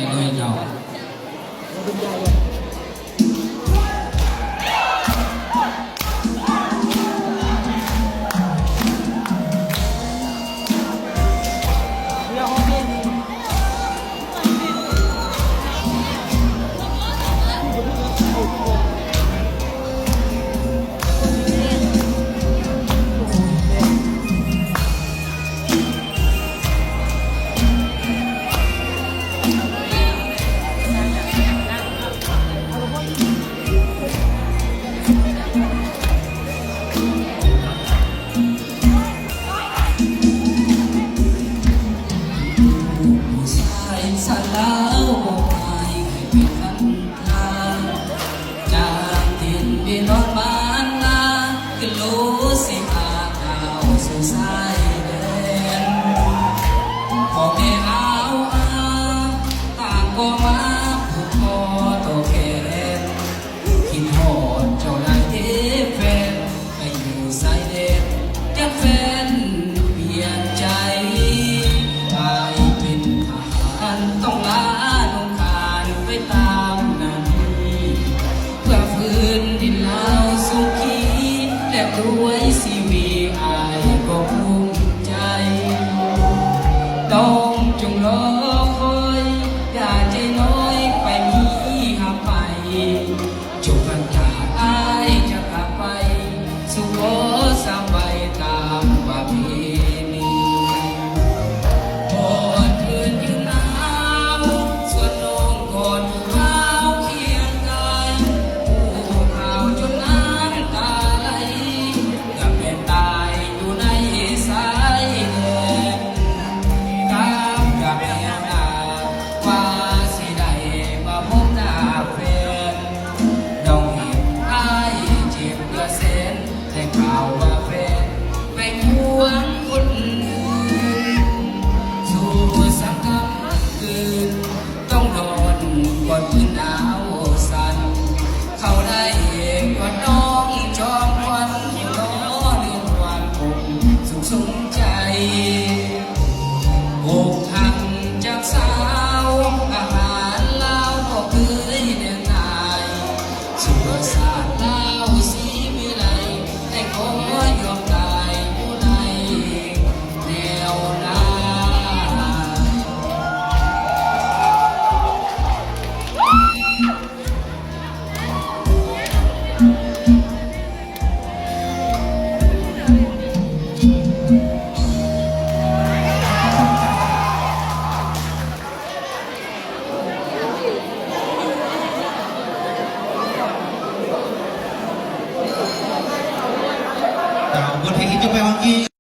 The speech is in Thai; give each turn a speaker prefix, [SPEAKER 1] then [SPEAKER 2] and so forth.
[SPEAKER 1] เลยเจ้าสลาวบอกไปเป็นพันทางจากถิ่นพี่น้องบ้านนาขึ้นรู้สิพาข่าวสู่สายแดนพอแม่เอาต่างก็มาผูกคอต่อแขนคิดหอดเจ้าหน้าที่แฟนไปอยู่สายแดนจักแฟนเปลี่ยนใจต้องลาลงคานไปตามนาทีเพื่อฟื้นดินเราสุขีและรวยชีวิตอายก็ภูมิใจต้องจงรอคอยอย่าใจน้อยไปมีหาไปจบกันจากอายจะกลับไปสู่โอสามใบตามประเพณีก่อนพื้นหนาวสั่นเข้าได้ก่อนน้องจอมควันล้อเลื่อนวันผมสุขสมใจอกหักจากสาวอาหารลาวบอกเคยเดินทางสุขศาสตร์ลาวสีวิไลแต่ขอยอมตายอยู่ในแนวหน้า
[SPEAKER 2] บทเพลงที่จะไปวันนี้